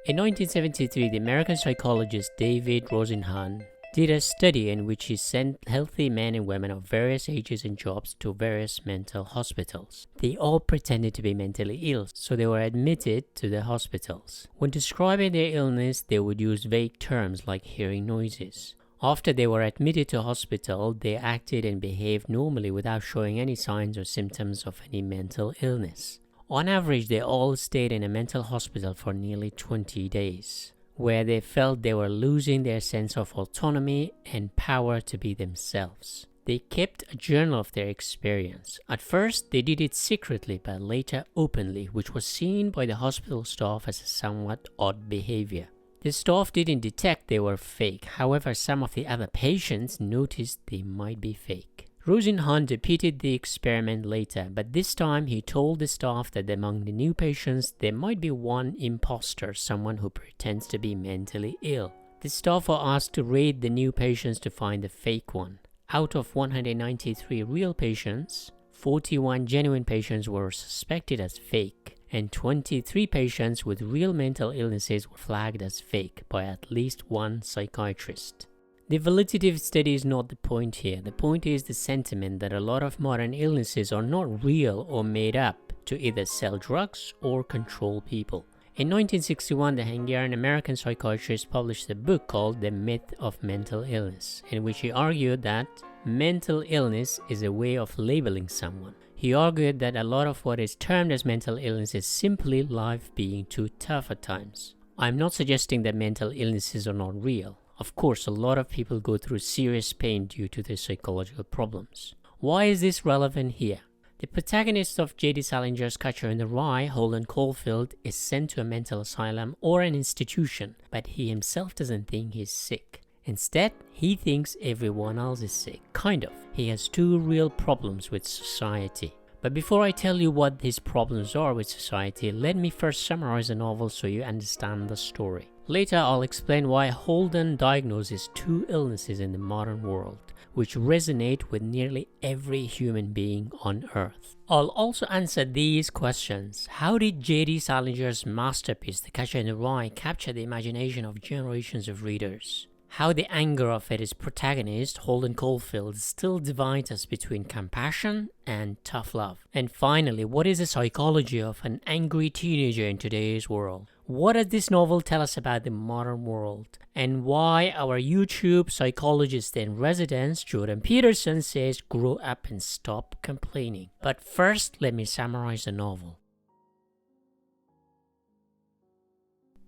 In 1973, the American psychologist David Rosenhan did a study in which he sent healthy men and women of various ages and jobs to various mental hospitals. They all pretended to be mentally ill, so they were admitted to the hospitals. When describing their illness, they would use vague terms like hearing noises. After they were admitted to hospital, they acted and behaved normally without showing any signs or symptoms of any mental illness. On average, they all stayed in a mental hospital for nearly 20 days, where they felt they were losing their sense of autonomy and power to be themselves. They kept a journal of their experience. At first, they did it secretly, but later openly, which was seen by the hospital staff as a somewhat odd behavior. The staff didn't detect they were fake. However, some of the other patients noticed they might be fake. Rosenhan repeated the experiment later, but this time he told the staff that among the new patients there might be one imposter, someone who pretends to be mentally ill. The staff were asked to rate the new patients to find the fake one. Out of 193 real patients, 41 genuine patients were suspected as fake, and 23 patients with real mental illnesses were flagged as fake by at least one psychiatrist. The validity of study is not the point here. The point is the sentiment that a lot of modern illnesses are not real or made up to either sell drugs or control people. In 1961, the Hungarian-American psychiatrist published a book called The Myth of Mental Illness, in which he argued that mental illness is a way of labeling someone. He argued that a lot of what is termed as mental illness is simply life being too tough at times. I'm not suggesting that mental illnesses are not real. Of course, a lot of people go through serious pain due to their psychological problems. Why is this relevant here? The protagonist of J.D. Salinger's Catcher in the Rye, Holden Caulfield, is sent to a mental asylum or an institution, but he himself doesn't think he's sick. Instead, he thinks everyone else is sick. Kind of. He has two real problems with society. But before I tell you what his problems are with society, let me first summarize the novel so you understand the story. Later, I'll explain why Holden diagnoses two illnesses in the modern world, which resonate with nearly every human being on Earth. I'll also answer these questions. How did J.D. Salinger's masterpiece, The Catcher in the Rye, capture the imagination of generations of readers? How the anger of its protagonist, Holden Caulfield, still divides us between compassion and tough love. And finally, what is the psychology of an angry teenager in today's world? What does this novel tell us about the modern world? And why our YouTube psychologist in residence, Jordan Peterson, says grow up and stop complaining. But first, let me summarize the novel.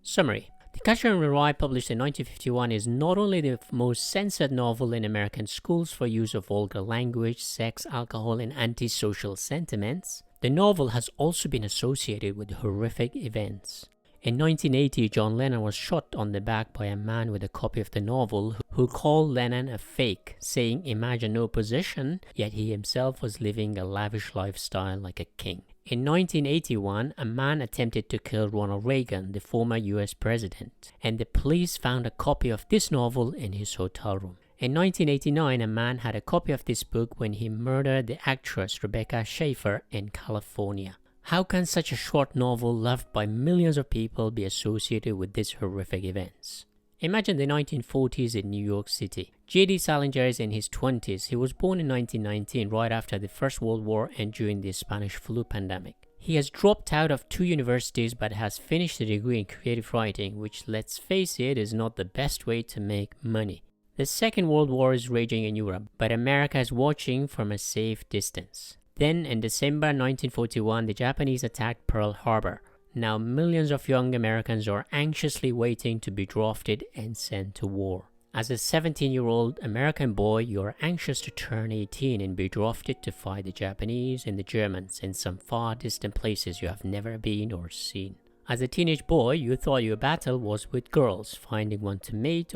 Summary. The Catcher in the Rye, published in 1951, is not only the most censored novel in American schools for use of vulgar language, sex, alcohol, and antisocial sentiments, the novel has also been associated with horrific events. In 1980, John Lennon was shot on the back by a man with a copy of the novel who called Lennon a fake, saying imagine no possession, yet he himself was living a lavish lifestyle like a king. In 1981, a man attempted to kill Ronald Reagan, the former US president, and the police found a copy of this novel in his hotel room. In 1989, a man had a copy of this book when he murdered the actress Rebecca Schaeffer in California. How can such a short novel loved by millions of people be associated with these horrific events? Imagine the 1940s in New York City. J.D. Salinger is in his 20s. He was born in 1919, right after the First World War and during the Spanish flu pandemic. He has dropped out of 2 universities but has finished a degree in creative writing, which, let's face it, is not the best way to make money. The Second World War is raging in Europe, but America is watching from a safe distance. Then, in December 1941, the Japanese attacked Pearl Harbor. Now, millions of young Americans are anxiously waiting to be drafted and sent to war. As a 17-year-old American boy, you are anxious to turn 18 and be drafted to fight the Japanese and the Germans in some far distant places you have never been or seen. As a teenage boy, you thought your battle was with girls, finding one to mate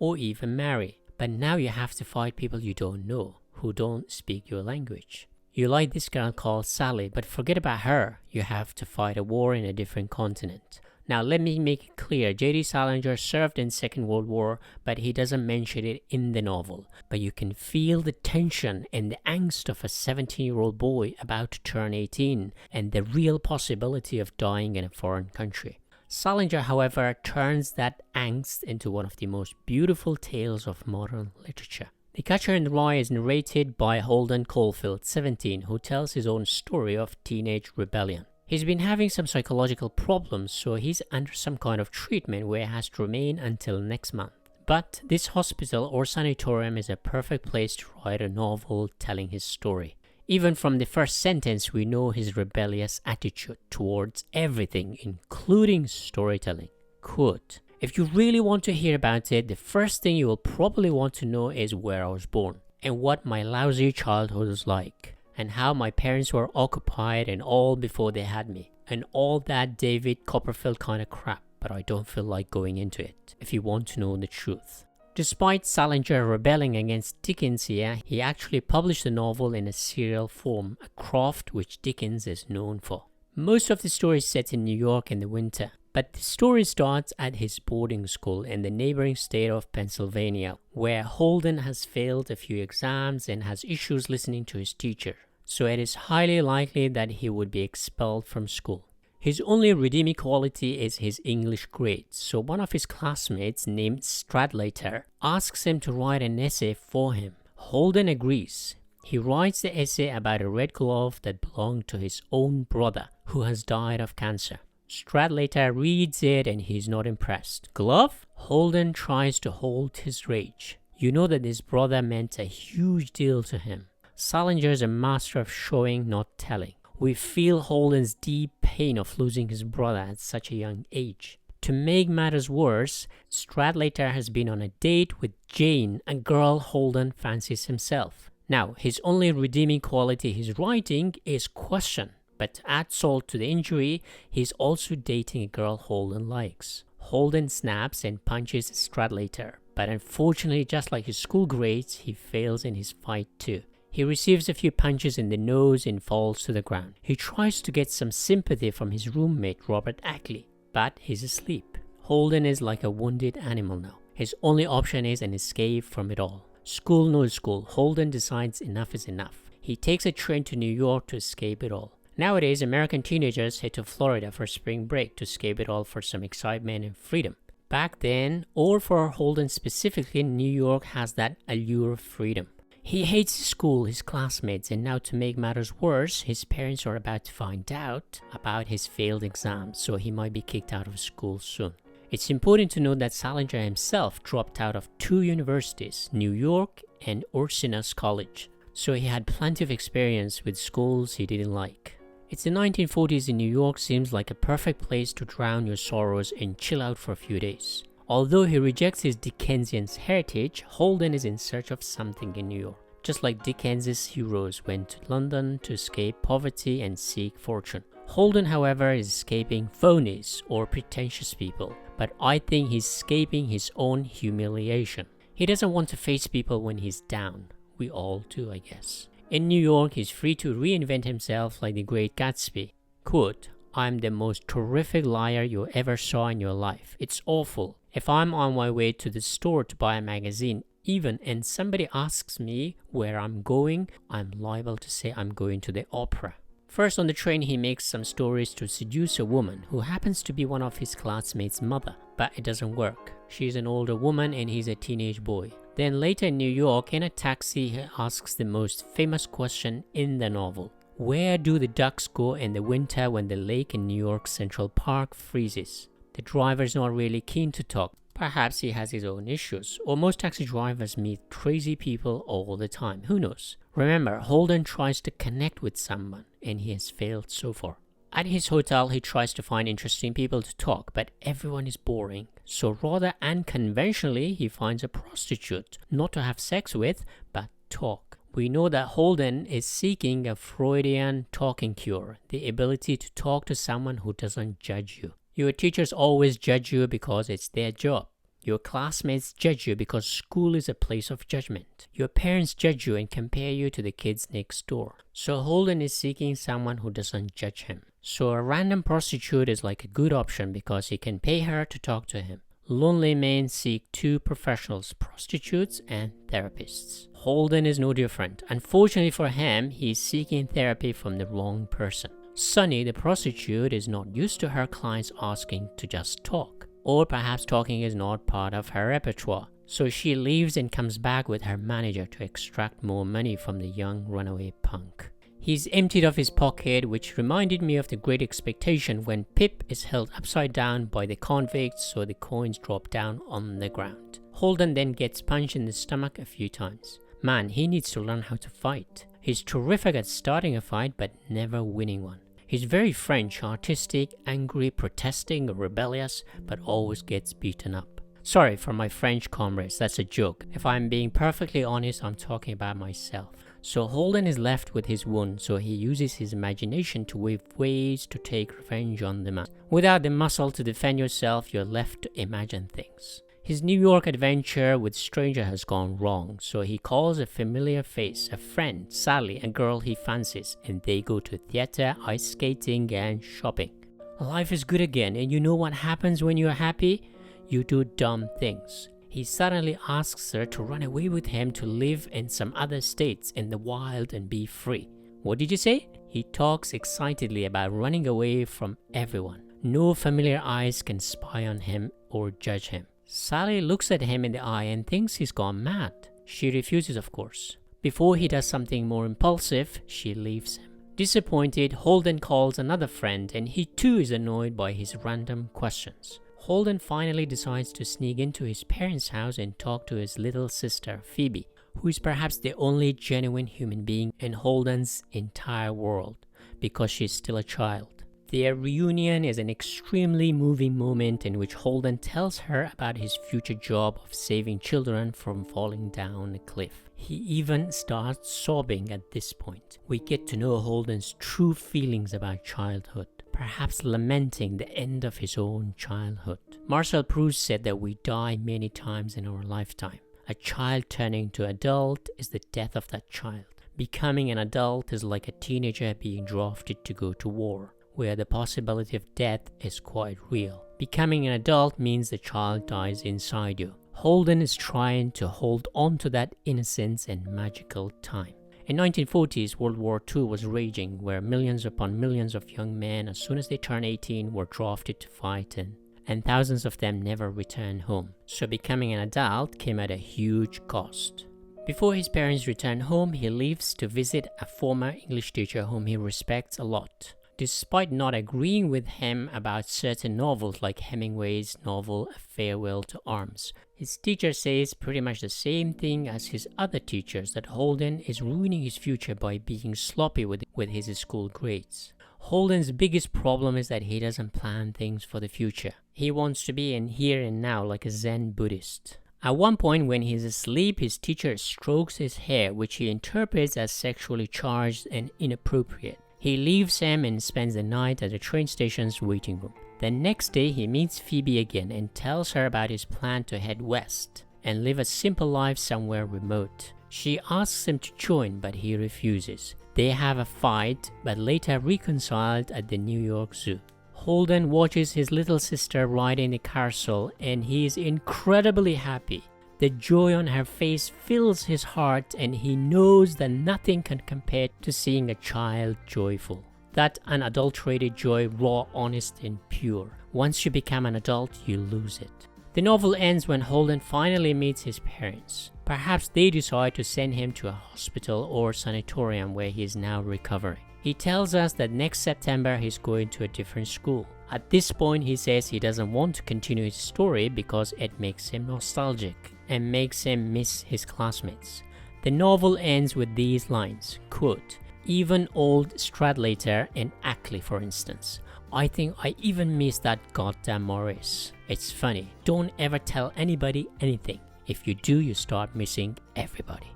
or even marry. But now you have to fight people you don't know, who don't speak your language. You like this girl called Sally, but forget about her. You have to fight a war in a different continent. Now let me make it clear, J.D. Salinger served in Second World War, but he doesn't mention it in the novel. But you can feel the tension and the angst of a 17-year-old boy about to turn 18 and the real possibility of dying in a foreign country. Salinger, however, turns that angst into one of the most beautiful tales of modern literature. The Catcher in the Rye is narrated by Holden Caulfield, 17, who tells his own story of teenage rebellion. He's been having some psychological problems, so he's under some kind of treatment where he has to remain until next month. But this hospital or sanatorium is a perfect place to write a novel telling his story. Even from the first sentence, we know his rebellious attitude towards everything, including storytelling. Quote, "If you really want to hear about it, the first thing you will probably want to know is where I was born, and what my lousy childhood was like, and how my parents were occupied and all before they had me, and all that David Copperfield kind of crap, but I don't feel like going into it, if you want to know the truth." Despite Salinger rebelling against Dickens here, he actually published the novel in a serial form, a craft which Dickens is known for. Most of the story is set in New York in the winter, but the story starts at his boarding school in the neighboring state of Pennsylvania, where Holden has failed a few exams and has issues listening to his teacher, so it is highly likely that he would be expelled from school. His only redeeming quality is his English grades, so one of his classmates named Stradlater asks him to write an essay for him. Holden agrees. He writes the essay about a red glove that belonged to his own brother, who has died of cancer. Stradlater reads it and he's not impressed. Glove? Holden tries to hold his rage. You know that his brother meant a huge deal to him. Salinger is a master of showing, not telling. We feel Holden's deep pain of losing his brother at such a young age. To make matters worse, Stradlater has been on a date with Jane, a girl Holden fancies himself. Now, his only redeeming quality his writing is question, but to add salt to the injury, he's also dating a girl Holden likes. Holden snaps and punches Stradlater, but unfortunately, just like his school grades, he fails in his fight too. He receives a few punches in the nose and falls to the ground. He tries to get some sympathy from his roommate Robert Ackley, but he's asleep. Holden is like a wounded animal now. His only option is an escape from it all. School, no school, Holden decides enough is enough. He takes a train to New York to escape it all. Nowadays, American teenagers head to Florida for spring break to escape it all for some excitement and freedom. Back then, or for Holden specifically, New York has that allure of freedom. He hates his school, his classmates, and now to make matters worse, his parents are about to find out about his failed exams, so he might be kicked out of school soon. It's important to note that Salinger himself dropped out of 2 universities, New York and Ursinus College, so he had plenty of experience with schools he didn't like. It's the 1940s in New York, seems like a perfect place to drown your sorrows and chill out for a few days. Although he rejects his Dickensian heritage, Holden is in search of something in New York. Just like Dickens's heroes went to London to escape poverty and seek fortune. Holden, however, is escaping phonies or pretentious people, but I think he's escaping his own humiliation. He doesn't want to face people when he's down. We all do, I guess. In New York, he's free to reinvent himself like the great Gatsby. Quote, "I'm the most terrific liar you ever saw in your life. It's awful. If I'm on my way to the store to buy a magazine, and somebody asks me where I'm going, I'm liable to say I'm going to the opera." First on the train, he makes some stories to seduce a woman who happens to be one of his classmates' mother, but it doesn't work. She's an older woman and he's a teenage boy. Then later in New York, in a taxi, he asks the most famous question in the novel. Where do the ducks go in the winter when the lake in New York Central Park freezes? The driver's not really keen to talk. Perhaps he has his own issues, or most taxi drivers meet crazy people all the time, who knows? Remember, Holden tries to connect with someone, and he has failed so far. At his hotel, he tries to find interesting people to talk, but everyone is boring. So rather unconventionally, he finds a prostitute, not to have sex with, but talk. We know that Holden is seeking a Freudian talking cure, the ability to talk to someone who doesn't judge you. Your teachers always judge you because it's their job. Your classmates judge you because school is a place of judgment. Your parents judge you and compare you to the kids next door. So Holden is seeking someone who doesn't judge him. So a random prostitute is like a good option because he can pay her to talk to him. Lonely men seek 2 professionals, prostitutes and therapists. Holden is no different. Unfortunately for him, he is seeking therapy from the wrong person. Sunny, the prostitute, is not used to her clients asking to just talk, or perhaps talking is not part of her repertoire. So she leaves and comes back with her manager to extract more money from the young runaway punk. He's emptied of his pocket, which reminded me of The Great Expectation when Pip is held upside down by the convicts so the coins drop down on the ground. Holden then gets punched in the stomach a few times. Man, he needs to learn how to fight. He's terrific at starting a fight but never winning one. He's very French, artistic, angry, protesting, rebellious, but always gets beaten up. Sorry for my French comrades, that's a joke. If I'm being perfectly honest, I'm talking about myself. So Holden is left with his wound, so he uses his imagination to weave ways to take revenge on the man. Without the muscle to defend yourself, you're left to imagine things. His New York adventure with stranger has gone wrong, so he calls a familiar face, a friend, Sally, a girl he fancies, and they go to theater, ice skating, and shopping. Life is good again, and you know what happens when you're happy? You do dumb things. He suddenly asks her to run away with him to live in some other states in the wild and be free. What did you say? He talks excitedly about running away from everyone. No familiar eyes can spy on him or judge him. Sally looks at him in the eye and thinks he's gone mad. She refuses, of course. Before he does something more impulsive, she leaves him. Disappointed, Holden calls another friend and he too is annoyed by his random questions. Holden finally decides to sneak into his parents' house and talk to his little sister, Phoebe, who is perhaps the only genuine human being in Holden's entire world, because she's still a child. Their reunion is an extremely moving moment in which Holden tells her about his future job of saving children from falling down a cliff. He even starts sobbing at this point. We get to know Holden's true feelings about childhood, perhaps lamenting the end of his own childhood. Marcel Proust said that we die many times in our lifetime. A child turning to adult is the death of that child. Becoming an adult is like a teenager being drafted to go to war, where the possibility of death is quite real. Becoming an adult means the child dies inside you. Holden is trying to hold on to that innocence and magical time. In 1940s, World War II was raging, where millions upon millions of young men, as soon as they turned 18, were drafted to fight in, and thousands of them never returned home. So becoming an adult came at a huge cost. Before his parents return home, he leaves to visit a former English teacher whom he respects a lot. Despite not agreeing with him about certain novels like Hemingway's novel A Farewell to Arms, his teacher says pretty much the same thing as his other teachers, that Holden is ruining his future by being sloppy with his school grades. Holden's biggest problem is that he doesn't plan things for the future. He wants to be in here and now like a Zen Buddhist. At one point when he's asleep, his teacher strokes his hair, which he interprets as sexually charged and inappropriate. He leaves him and spends the night at the train station's waiting room. The next day, he meets Phoebe again and tells her about his plan to head west and live a simple life somewhere remote. She asks him to join, but he refuses. They have a fight, but later reconciled at the New York Zoo. Holden watches his little sister riding the carousel and he is incredibly happy. The joy on her face fills his heart and he knows that nothing can compare to seeing a child joyful. That unadulterated joy, raw, honest and pure. Once you become an adult, you lose it. The novel ends when Holden finally meets his parents. Perhaps they decide to send him to a hospital or sanatorium where he is now recovering. He tells us that next September he's going to a different school. At this point, he says he doesn't want to continue his story because it makes him nostalgic and makes him miss his classmates. The novel ends with these lines, quote, "Even old Stradlater and Ackley, for instance. I think I even miss that goddamn Morris. It's funny, don't ever tell anybody anything. If you do, you start missing everybody."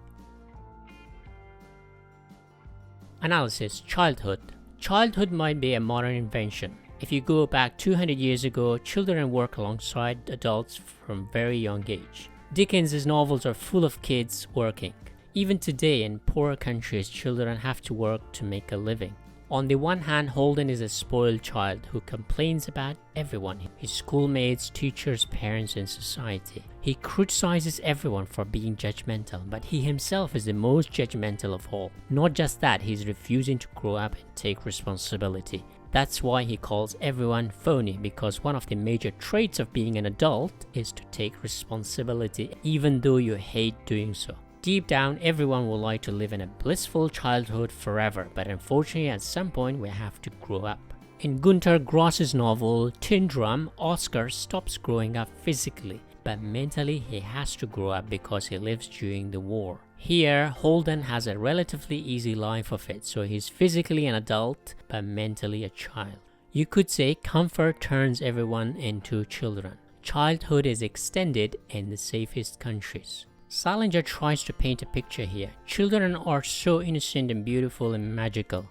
Analysis: childhood. Childhood might be a modern invention. If you go back 200 years ago, children work alongside adults from very young age. Dickens's novels are full of kids working. Even today in poorer countries, children have to work to make a living. On the one hand, Holden is a spoiled child who complains about everyone, his schoolmates, teachers, parents, and society. He criticizes everyone for being judgmental, but he himself is the most judgmental of all. Not just that, he's refusing to grow up and take responsibility. That's why he calls everyone phony, because one of the major traits of being an adult is to take responsibility, even though you hate doing so. Deep down, everyone would like to live in a blissful childhood forever, but unfortunately at some point we have to grow up. In Gunter Grass's novel Tin Drum, Oscar stops growing up physically, but mentally he has to grow up because he lives during the war. Here, Holden has a relatively easy life of it, so he's physically an adult, but mentally a child. You could say comfort turns everyone into children. Childhood is extended in the safest countries. Salinger tries to paint a picture here. Children are so innocent and beautiful and magical.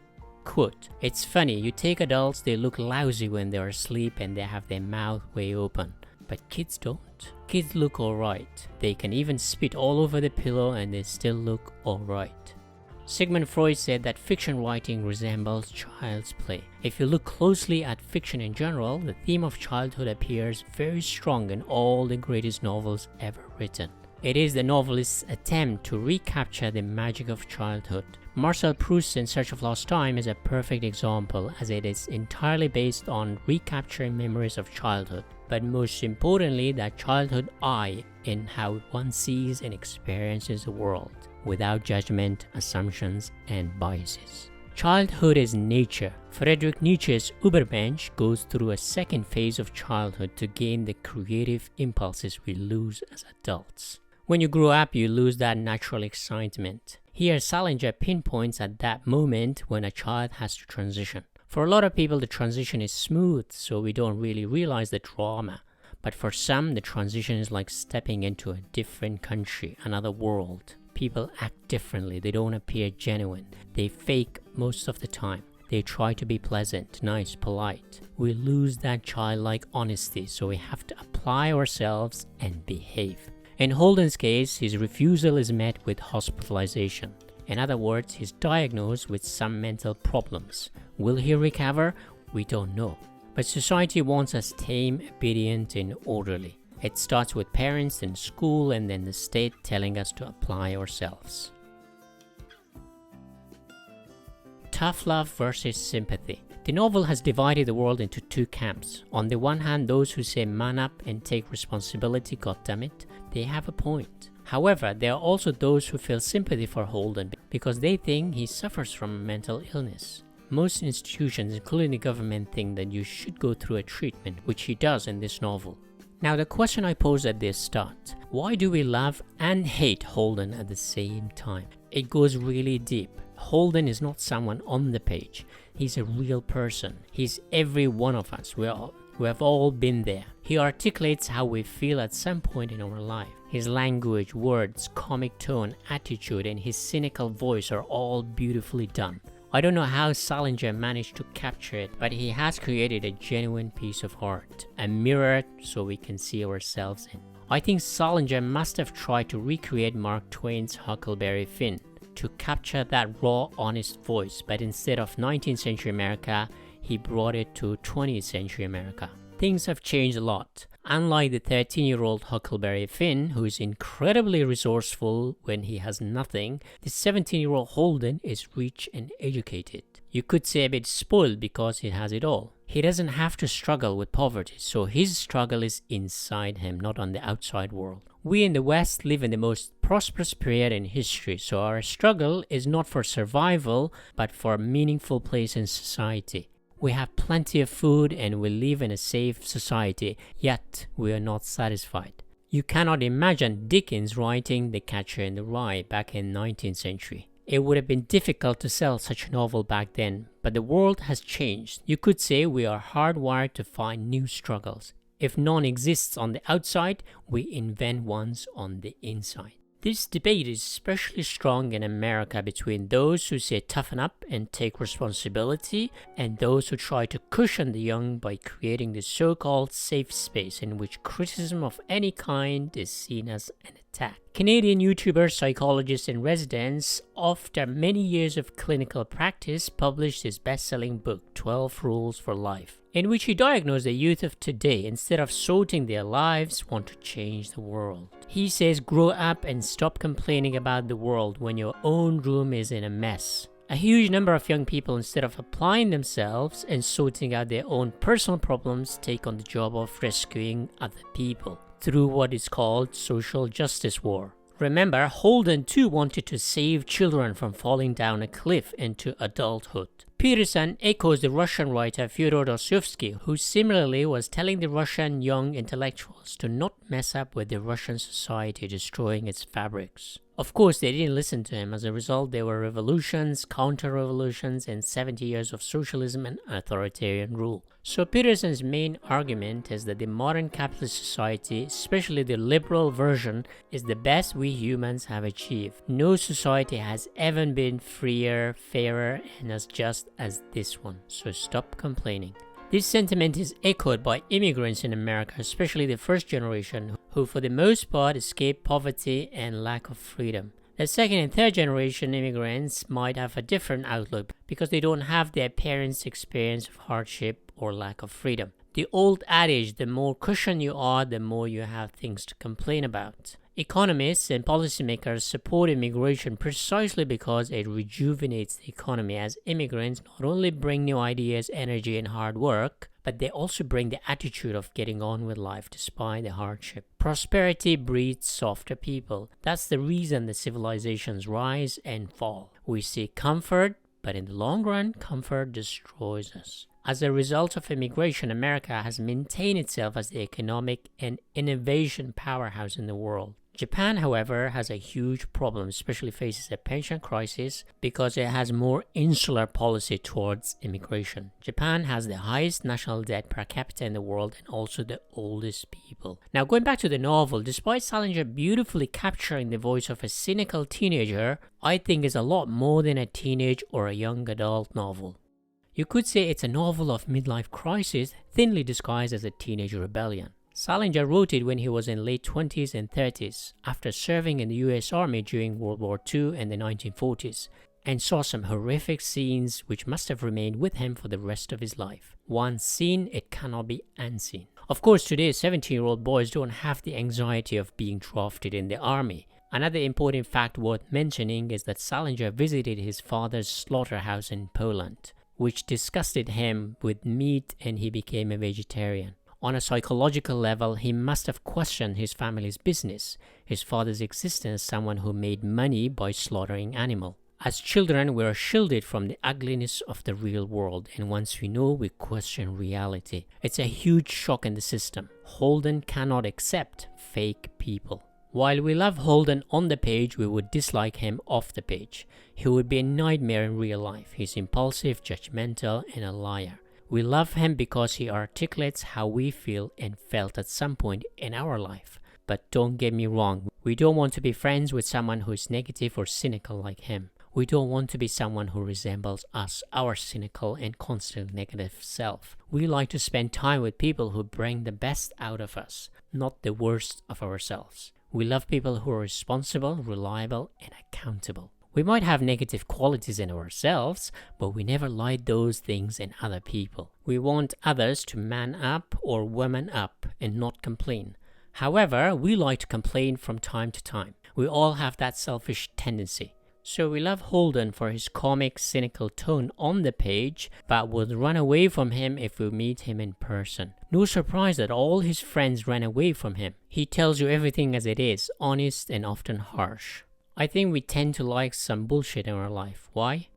Quote, "It's funny, you take adults, they look lousy when they're asleep and they have their mouth way open. But kids don't. Kids look alright. They can even spit all over the pillow and they still look alright." Sigmund Freud said that fiction writing resembles child's play. If you look closely at fiction in general, the theme of childhood appears very strong in all the greatest novels ever written. It is the novelist's attempt to recapture the magic of childhood. Marcel Proust's In Search of Lost Time is a perfect example, as it is entirely based on recapturing memories of childhood, but most importantly that childhood eye in how one sees and experiences the world, without judgment, assumptions, and biases. Childhood is nature. Friedrich Nietzsche's Übermensch goes through a second phase of childhood to gain the creative impulses we lose as adults. When you grow up, you lose that natural excitement. Here, Salinger pinpoints at that moment when a child has to transition. For a lot of people, the transition is smooth, so we don't really realize the drama. But for some, the transition is like stepping into a different country, another world. People act differently, they don't appear genuine. They fake most of the time. They try to be pleasant, nice, polite. We lose that childlike honesty, so we have to apply ourselves and behave. In Holden's case, his refusal is met with hospitalization. In other words, he's diagnosed with some mental problems. Will he recover? We don't know. But society wants us tame, obedient, and orderly. It starts with parents and school and then the state telling us to apply ourselves. Tough love versus sympathy. The novel has divided the world into two camps. On the one hand, those who say man up and take responsibility, goddammit, they have a point. However, there are also those who feel sympathy for Holden because they think he suffers from mental illness. Most institutions, including the government, think that you should go through a treatment, which he does in this novel. Now the question I posed at the start, why do we love and hate Holden at the same time? It goes really deep. Holden is not someone on the page. He's a real person. He's every one of us. We have all been there. He articulates how we feel at some point in our life. His language, words, comic tone, attitude, and his cynical voice are all beautifully done. I don't know how Salinger managed to capture it, but he has created a genuine piece of art, a mirror so we can see ourselves in. I think Salinger must have tried to recreate Mark Twain's Huckleberry Finn, to capture that raw, honest voice, but instead of 19th century America, he brought it to 20th century America. Things have changed a lot. Unlike the 13-year-old Huckleberry Finn, who is incredibly resourceful when he has nothing, the 17-year-old Holden is rich and educated. You could say a bit spoiled because he has it all. He doesn't have to struggle with poverty, so his struggle is inside him, not on the outside world. We in the West live in the most prosperous period in history, so our struggle is not for survival, but for a meaningful place in society. We have plenty of food and we live in a safe society, yet we are not satisfied. You cannot imagine Dickens writing The Catcher in the Rye back in 19th century. It would have been difficult to sell such a novel back then, but the world has changed. You could say we are hardwired to find new struggles. If none exists on the outside, we invent ones on the inside. This debate is especially strong in America between those who say toughen up and take responsibility and those who try to cushion the young by creating the so-called safe space in which criticism of any kind is seen as an attack. Canadian YouTuber, psychologist in residence, after many years of clinical practice, published his best-selling book, 12 Rules for Life, in which he diagnosed the youth of today, instead of sorting their lives, want to change the world. He says, grow up and stop complaining about the world when your own room is in a mess. A huge number of young people, instead of applying themselves and sorting out their own personal problems, take on the job of rescuing other people through what is called social justice war. Remember, Holden too wanted to save children from falling down a cliff into adulthood. Peterson echoes the Russian writer Fyodor Dostoevsky, who similarly was telling the Russian young intellectuals to not mess up with the Russian society destroying its fabrics. Of course, they didn't listen to him. As a result, there were revolutions, counter-revolutions, and 70 years of socialism and authoritarian rule. So Peterson's main argument is that the modern capitalist society, especially the liberal version, is the best we humans have achieved. No society has ever been freer, fairer, and as just as this one. So stop complaining. This sentiment is echoed by immigrants in America, especially the first generation, who for the most part escaped poverty and lack of freedom. The second and third generation immigrants might have a different outlook because they don't have their parents' experience of hardship or lack of freedom. The old adage, the more cushion you are, the more you have things to complain about. Economists and policymakers support immigration precisely because it rejuvenates the economy, as immigrants not only bring new ideas, energy, and hard work, but they also bring the attitude of getting on with life despite the hardship. Prosperity breeds softer people. That's the reason the civilizations rise and fall. We seek comfort, but in the long run, comfort destroys us. As a result of immigration, America has maintained itself as the economic and innovation powerhouse in the world. Japan, however, has a huge problem, especially faces a pension crisis because it has more insular policy towards immigration. Japan has the highest national debt per capita in the world and also the oldest people. Now, going back to the novel, despite Salinger beautifully capturing the voice of a cynical teenager, I think it's a lot more than a teenage or a young adult novel. You could say it's a novel of midlife crisis, thinly disguised as a teenage rebellion. Salinger wrote it when he was in late 20s and 30s, after serving in the US Army during World War II and the 1940s, and saw some horrific scenes which must have remained with him for the rest of his life. Once seen, it cannot be unseen. Of course, today 17-year-old boys don't have the anxiety of being drafted in the army. Another important fact worth mentioning is that Salinger visited his father's slaughterhouse in Poland, which disgusted him with meat, and he became a vegetarian. On a psychological level, he must have questioned his family's business, his father's existence as someone who made money by slaughtering animals. As children, we are shielded from the ugliness of the real world, and once we know, we question reality. It's a huge shock in the system. Holden cannot accept fake people. While we love Holden on the page, we would dislike him off the page. He would be a nightmare in real life. He's impulsive, judgmental, and a liar. We love him because he articulates how we feel and felt at some point in our life. But don't get me wrong, we don't want to be friends with someone who is negative or cynical like him. We don't want to be someone who resembles us, our cynical and constantly negative self. We like to spend time with people who bring the best out of us, not the worst of ourselves. We love people who are responsible, reliable, and accountable. We might have negative qualities in ourselves, but we never like those things in other people. We want others to man up or woman up and not complain. However, we like to complain from time to time. We all have that selfish tendency. So we love Holden for his comic, cynical tone on the page, but would run away from him if we meet him in person. No surprise that all his friends ran away from him. He tells you everything as it is, honest and often harsh. I think we tend to like some bullshit in our life. Why?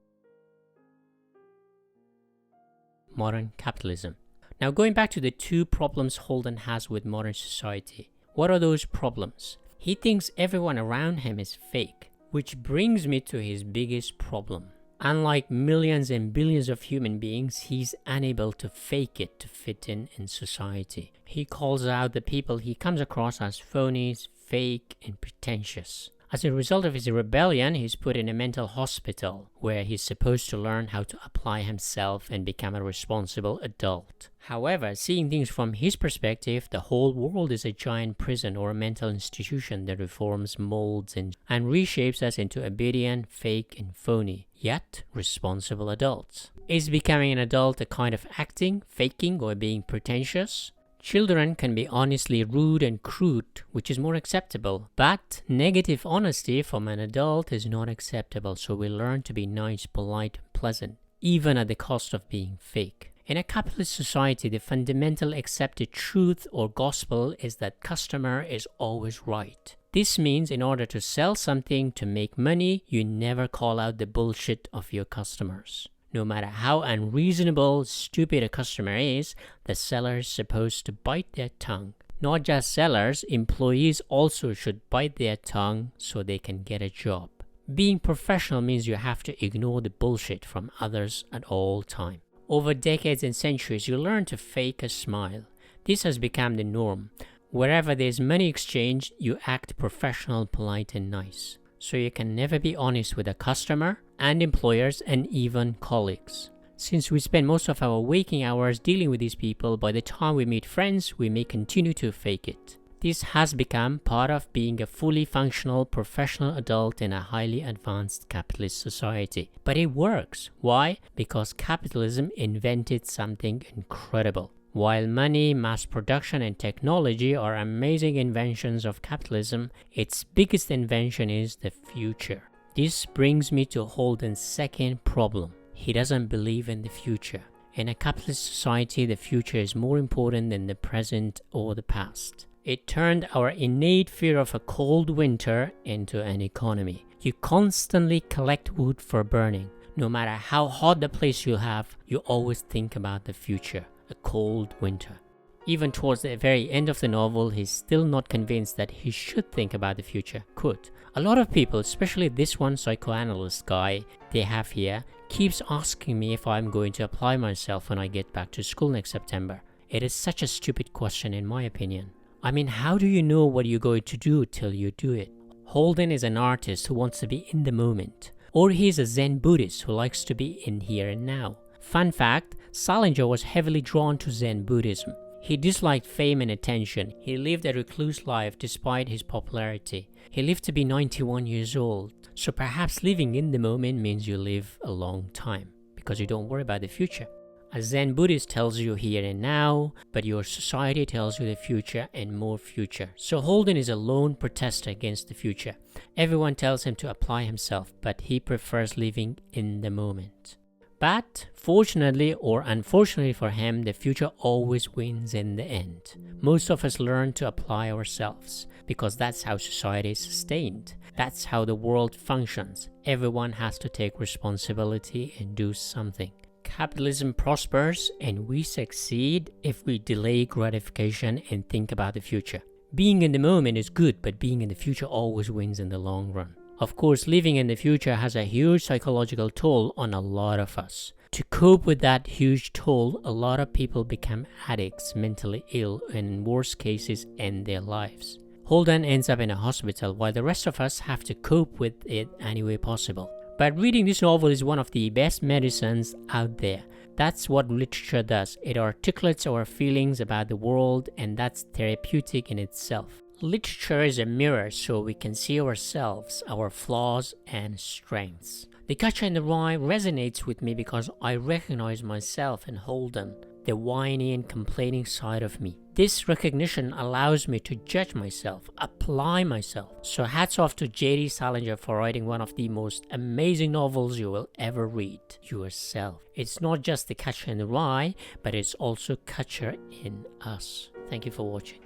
Modern capitalism. Now, going back to the two problems Holden has with modern society. What are those problems? He thinks everyone around him is fake, which brings me to his biggest problem. Unlike millions and billions of human beings, he's unable to fake it to fit in society. He calls out the people he comes across as phonies, fake, and pretentious. As a result of his rebellion, he's put in a mental hospital where he's supposed to learn how to apply himself and become a responsible adult. However, seeing things from his perspective, the whole world is a giant prison or a mental institution that reforms, molds, and reshapes us into obedient, fake, and phony, yet responsible adults. Is becoming an adult a kind of acting, faking, or being pretentious? Children can be honestly rude and crude, which is more acceptable. But negative honesty from an adult is not acceptable, so we learn to be nice, polite, and pleasant, even at the cost of being fake. In a capitalist society, the fundamental accepted truth or gospel is that customer is always right. This means in order to sell something to make money, you never call out the bullshit of your customers. No matter how unreasonable, stupid a customer is, the seller is supposed to bite their tongue. Not just sellers, employees also should bite their tongue so they can get a job. Being professional means you have to ignore the bullshit from others at all times. Over decades and centuries, you learn to fake a smile. This has become the norm. Wherever there's money exchanged, you act professional, polite, and nice. So you can never be honest with a customer and employers and even colleagues. Since we spend most of our waking hours dealing with these people, by the time we meet friends, we may continue to fake it. This has become part of being a fully functional professional adult in a highly advanced capitalist society. But it works. Why? Because capitalism invented something incredible. While money, mass production, and technology are amazing inventions of capitalism, its biggest invention is the future. This brings me to Holden's second problem. He doesn't believe in the future. In a capitalist society, the future is more important than the present or the past. It turned our innate fear of a cold winter into an economy. You constantly collect wood for burning. No matter how hot the place you have, you always think about the future. A cold winter. Even towards the very end of the novel, he's still not convinced that he should think about the future. Quote, a lot of people, especially this one psychoanalyst guy they have here, keeps asking me if I'm going to apply myself when I get back to school next September. It is such a stupid question in my opinion. I mean, how do you know what you're going to do till you do it? Holden is an artist who wants to be in the moment. Or he's a Zen Buddhist who likes to be in here and now. Fun fact, Salinger was heavily drawn to Zen Buddhism. He disliked fame and attention. He lived a recluse life despite his popularity. He lived to be 91 years old. So perhaps living in the moment means you live a long time because you don't worry about the future. A Zen Buddhist tells you here and now, but your society tells you the future and more future. So Holden is a lone protester against the future. Everyone tells him to apply himself, but he prefers living in the moment. But fortunately or unfortunately for him, the future always wins in the end. Most of us learn to apply ourselves because that's how society is sustained. That's how the world functions. Everyone has to take responsibility and do something. Capitalism prospers and we succeed if we delay gratification and think about the future. Being in the moment is good, but being in the future always wins in the long run. Of course, living in the future has a huge psychological toll on a lot of us. To cope with that huge toll, a lot of people become addicts, mentally ill, and in worst cases, end their lives. Holden ends up in a hospital while the rest of us have to cope with it any way possible. But reading this novel is one of the best medicines out there. That's what literature does. It articulates our feelings about the world, and that's therapeutic in itself. Literature is a mirror so we can see ourselves, our flaws and strengths. The Catcher in the Rye resonates with me because I recognize myself in Holden, the whiny and complaining side of me. This recognition allows me to judge myself, apply myself. So hats off to J.D. Salinger for writing one of the most amazing novels you will ever read, yourself. It's not just The Catcher in the Rye, but it's also Catcher in Us. Thank you for watching.